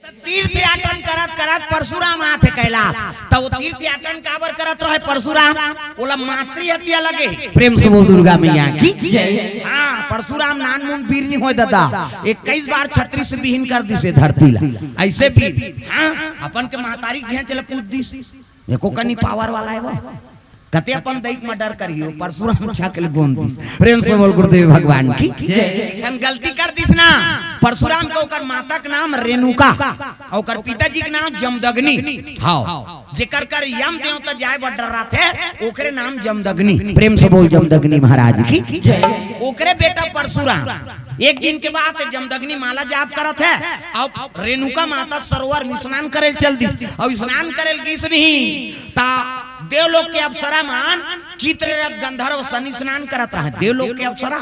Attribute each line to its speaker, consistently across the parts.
Speaker 1: तीर्थ याटन करत करत परशुराम आथे कैलाश तब तीर्थ याटन काबर करत रहे परशुराम ओला मातृ हत्या लगे प्रेम से बोल दुर्गा मैया की जय। हाँ परशुराम नान मुन वीर नहीं होय दादा 21 बार छत्री से विहीन कर दिसे धरती ला ऐसे वीर। हाँ अपन के महतारी घें चले पूछ दिस एको कनी पावर वाला है वो कते अपन दैक में डर करियो परशुराम छाकल गोंद दिस प्रेम से बोल गुरुदेव भगवान की जय। गलती कर दिस ना परशुराम के ओकर माता के नाम रेणुका ओकर पिताजी के नाम जमदग्नि हां जेकर कर यम देवता जाय बड़ डर रहा थे ओकरे नाम जमदग्नि प्रेम से बोल जमदग्नि महाराज की जय। ओकरे बेटा परशुराम एक दिन के बाद जमदग्नि माला जाप करत है अब रेणुका माता सरोवर में स्नान करे चल दी और स्नान करे किस नहीं ता देवलोक के अप्सरा मान चित्ररथ गंधर्व सनी स्नान करत रहे देवलोक के अप्सरा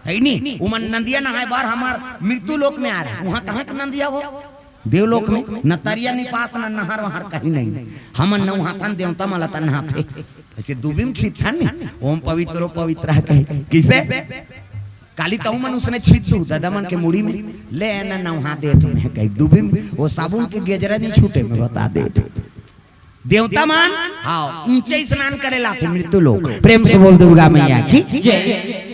Speaker 1: है नहीं उमन नंदिया नहाय बार हमार मृत्यु लोक में आ रहा है वहां कहां के नंदिया हो देवलोक में न तरिया नि पास न नहर वहां कहीं नहीं हमन न वहां थन देवता माला तन नहाते ऐसे दुबिम छित थन ओम पवित्रो पवित्र है कहे किसे काली ताऊ मन उसने छित दू दादा मन के मुड़ी में ले न नहा दे तुम्हें कही दुबिम वो साबुन के गेजरा नहीं छूटे में बता दे देवता मान हाँ ऊंचे स्नान करे लाते मृत्यु लोग प्रेम से बोल दुर्गा मैया की जय।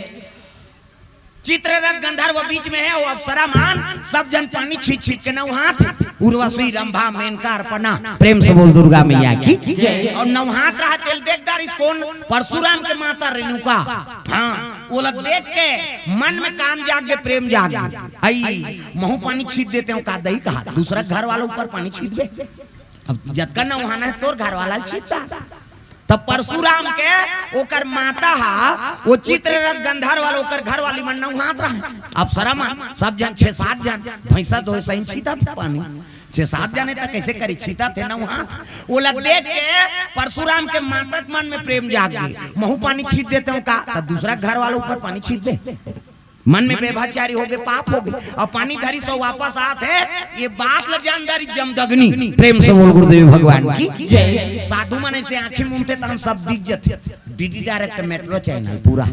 Speaker 1: चित्ररथ गंधर्व बीच में है वो अप्सरा मान सब जन पानी छीट छीट के नौहाथ उर्वशी रंभा मेनका अर्पणा प्रेम से बोल दुर्गा मैया की जय। और नौहाथ रहा तेल देखदार इसकोन परशुराम के माता रेणुका हाँ वो लोग देख के मन में काम जाग गए प्रेम जाग गए आई महू पानी छीट देते हो का दही कहा दूसरा घर वालों ऊपर पानी छीट दे अब जब न वहां है तोर घर वाला छीटता तब परशुराम के ओकर माता हा वो चित्ररथ गंधर्व वाला ओकर घर वाली मन नहात रहा अब शर्म सब जन 6-7 जन भैंसा दो सही छीता था पानी 6-7 जने तक कैसे करी छीता थे नहात वो लग देख के परशुराम के माता के मन में प्रेम जाग गई महू पानी छीट देते हो का दूसरा घर वालों ऊपर पानी छीट दे मन में बेभाचारी हो गए पाप हो गए और पानी धरी सो वापस आते ये बात लग जानदारी जमदग्नि प्रेम से बोल गुरुदेव भगवान की जय। साधु मन से आंखें मूंदते तो हम सब दिख जाते डीडी डायरेक्ट मेट्रो चैनल पूरा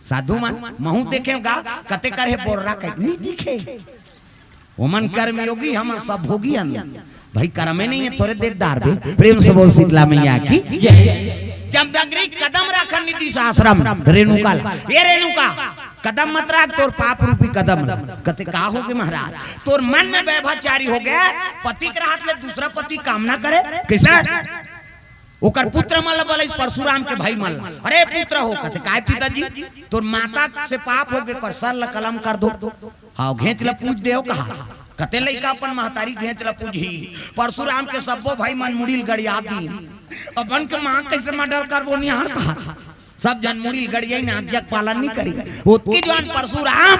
Speaker 1: साधु मन महू देखेगा कते करे बोर्रा नहीं दिखे ओमन कर्म योगी हम सब होगी भाई कर्म नहीं है थोड़े देवदार भी प्रेम से बोल शीतला मैया की जय। जमदग्नि कदम रखन नीति आश्रम रेणुका ये रेणुका कदम मत रख तोर पाप रूपी कदम कते का हो गए महाराज तोर मन में व्यभिचारी हो गया पति के हाथ में दूसरा पति कामना करे कैसे ओकर पुत्र मल बोले परशुराम के भाई मल अरे पुत्र हो कते काय पिताजी तोर माता से पाप हो गए कर सर कलम कर दो हां घेच ल पूछ देओ कहा कते लइका अपन महतारी घेच ल पूजी परशुराम के सबो भाई मन मुड़िल गड़िया दी अपन के मां कैसे मर्डर करबो निहार कहा सब जन मुड़ी गड़िया ना आज्ञा पालन नहीं करी उतकी जवान परशुराम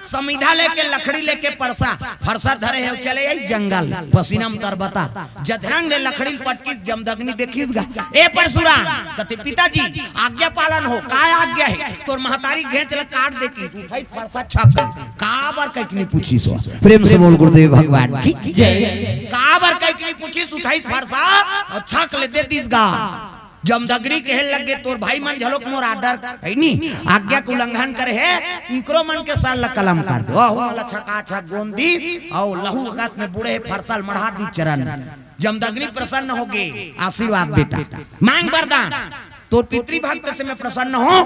Speaker 1: समिधा लेके लकड़ी लेके फरसा धरे है चले आई जंगल पसीना में तरबता जथरंग ले लकड़ी पटकी जमदग्नि देखीगा ए परशुराम कते पिताजी आज्ञा पालन हो का आज्ञा है तोर महतारी घेच ल काट देती भाई फरसा छक का बार कह नहीं पूछी सो प्रेम से बोल गुरुदेव भगवान की जय। का बार कह नहीं पूछी उठाई फरसा और छक ले देतीस गा जमदग्नि कहे लगे तोर भाई मन झलोक मोर आर्डर है नी आज्ञा को उल्लंघन करे है इनकरो मन के साल कलम कर दो ओहो मला छका छक गोंदी और लहू रगत में बूढ़े फरसल मढ़ा दी चरण जमदग्नि प्रसन्न हो गए आशीर्वाद बेटा मांग वरदान तोर पितृ भक्त से मैं प्रसन्न हो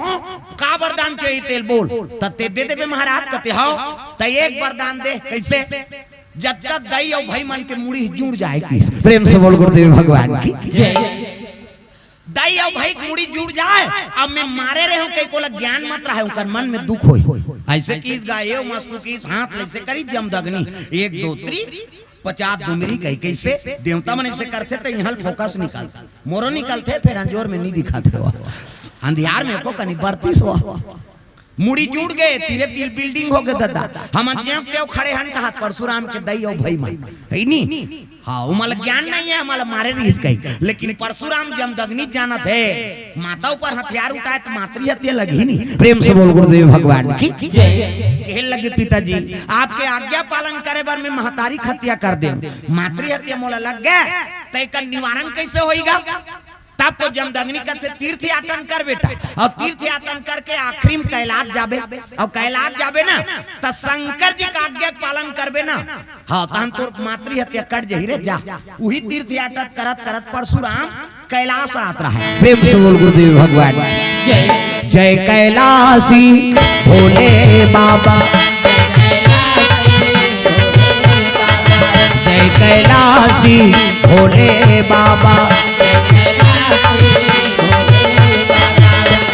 Speaker 1: का वरदान चाहिए तेल बोल तते दे देबे महाराज कते हो त एक वरदान दे कैसे जब तक दई और भाई मन के मुड़ी जुड़ जाए किस प्रेम से बोल गुरुदेव भगवान की जय। दाई और भाई मुड़ी जुड़ जाए अब मैं मारे रहे हूं कई को ज्ञान मत रहा उनका मन में दुख हो ऐसे कीस गाये मस्तु कीस हाथ ऐसे करी जमदग्नि 1 2 3 50 दुमरी कही कैसे देवता मन ऐसे करते तो यहाँ फोकस निकालता मोरो निकलते फिर अंजोर में नहीं दिखाते हो अंधियार में को कनी बरतीस हो मुड़ी जुड़ गए तीरे तीर बिल्डिंग हो गए दादा हम क्यों खड़े हन कहा परशुराम के दई और भाई मन है नी हाँ हमारा ज्ञान नहीं है हमारा मारे नहीं इसका लेकिन परशुराम जमदग्नि जानत है माता ऊपर हथियार उठाए तो मातृ हत्या लगी नहीं प्रेम से बोल गुरुदेव भगवान की कहे लगे पिताजी आपके आज्ञा पालन करे बार में महतारी हत्या कर दे मातृ हत्या मोला लग गया तो निवारण कैसे होगा तब तो जमदग्नि का तीर्थ यातन कर बेटा, और तीर्थ यातन करके आखिरी में कैलाश जाबे, और कैलाश जाबे ना तो शंकर जी का आज्ञा पालन करबे ना, हाँ तहन तो मातृ हत्या कट जही रे जा। वही तीर्थ यात्रा करत करत परशुराम कैलाश आत रहा है। प्रेम से बोल गुरुदेव भगवान जय। जय कैलाशी भोले बाबा, जय कैलाशी भोले बाबा,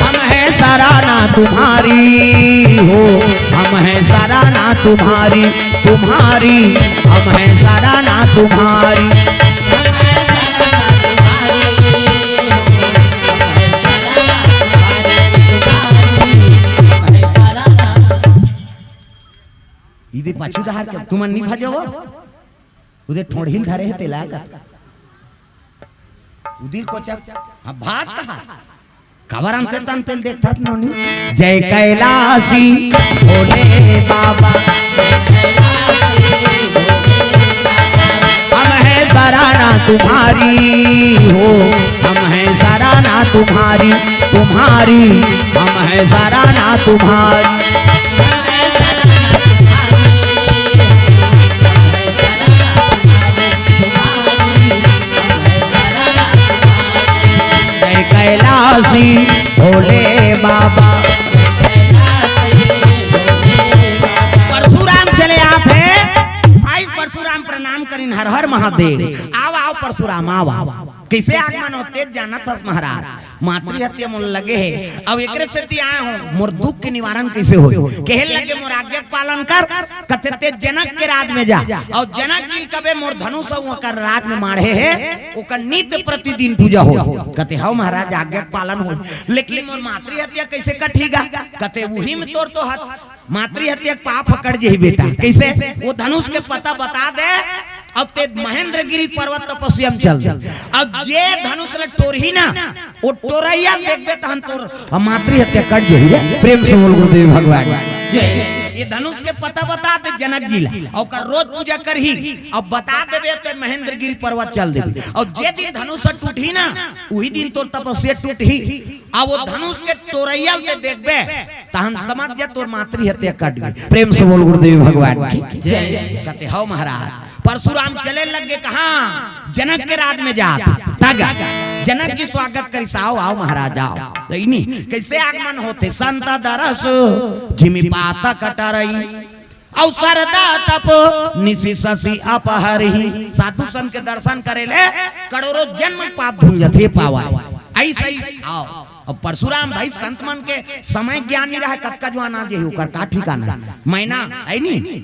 Speaker 1: हम हैं सराहना तुम्हारी हो, हम हैं सराहना तुम्हारी, तुम्हारी हम हैं सराहना तुम्हारी। इधे पाछू दहार के तुम नहीं भजो उधे ठोड़हिल धरे है तेला का उदिल को चक भात कहा कवर अंत तन तेल देखता नोनी। जय कैलाशी भोले बाबा, हम हैं सराहना तुम्हारी हो, हम हैं सराहना तुम्हारी, तुम्हारी हम हैं सराहना तुम्हारी। कैलाशी भोले बाबा। परशुराम चले आते आई, परशुराम प्रणाम करिन हर हर महादेव। आओ आओ परशुराम आओ आओ। कैसे आगमन होते जाना था महाराज, मातृ हत्या मोल लगे है, अब एकरे से आए हो मोर दुख के निवारण कैसे हो, कहे लगे मोर आज्ञा पालन कर, कथे ते जनक के राज में जा, और जनक जी कबे मोर धनुष ओकर राज में माढ़े है, ओकर नित्य प्रतिदिन पूजा हो, कथे हां महाराज आज्ञा पालन हो, लेकिन मोर मातृ हत्या कैसे कठीगा, कथे वही में तोर तो मातृ हत्या पाप पकड़ जे बेटा, कैसे वो धनुष के पता बता दे। अब ते महेंद्रगिरी पर्वत तपस्या में चल, अब जे धनुष ले टोरही ना वो टोरैया देखबे तहन तोर मातृ हत्या कर जे रे। प्रेम से बोल गुरुदेव भगवान जय। ये धनुष के पता बता दे जनक जी ला, और कर रोज पूजा करही, अब बता देबे तो महेंद्रगिरी पर्वत चल देबे, और जे दिन धनुष टूटही ना वही दिन तोर तपस्या टूटही, अब वो धनुष के टोरैया के देखबे तहन समझ जा तोर मातृ हत्या कट गई। प्रेम से बोल गुरुदेव भगवान की जय। कहते हो महाराज परशुराम चले लगे कहां जनक के राज में जात तग जनक की स्वागत करी, आओ आओ महाराज आओ। नहीं कैसे आगमन होते, संत दरस जिमि पाता कटरई, और सरदा तप निशि शशि अपहरही, साधु संत के दर्शन करे ले करोड़ों जन्म पाप धुल जाते पावा। ऐसे ही आओ। और परशुराम भाई संत मन के समय ज्ञानी रहा, कतका जवाना जे होकर का ठिकाना मैना है नहीं।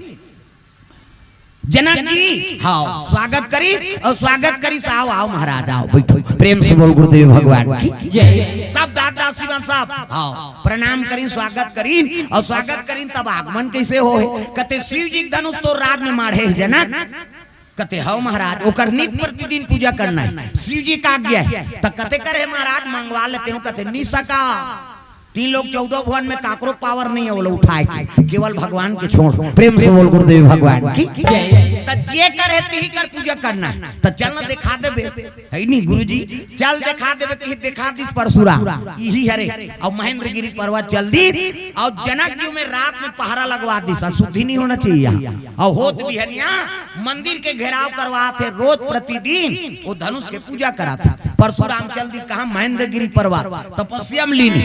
Speaker 1: जनक जी हाँ स्वागत करी, और स्वागत करी आओ आओ महाराज आओ बैठो। प्रेम से बोल गुरुदेव भगवान की जय। सब दादा शिवन साहब हाँ प्रणाम करीन, स्वागत करीन, और स्वागत करीन तब आगमन कैसे हो। कहते शिव जी धनुष तो राज में माढ़े जनक, कहते हो महाराज ओकर नित्य प्रतिदिन पूजा करना है, शिव जी का आज्ञा है, तो कहते करे महाराज मंगवा लेते हो। कहते नहीं सका, 3 लोग 14 भुवन में काकरो पावर नहीं है वो उठाए के, केवल भगवान के छोड़। प्रेम से बोल गुरुदेव भगवान की ये करे ही कर पूजा करना है, तो चल दिखा देबे है नहीं गुरुजी, चल दिखा देबे कि दिखा दी परशुराम यही हरे, और महेंद्रगिरी पर्वत चल दी, और जनक जी में रात में पहरा लगवा दी, शुद्धि नहीं होना चाहिए, और होत भी है मंदिर के घेराव करवाते रोज प्रतिदिन वो धनुष के पूजा कराता। परशुराम चल दी कहा महेंद्रगिरी पर्वत तपस्या में लीन।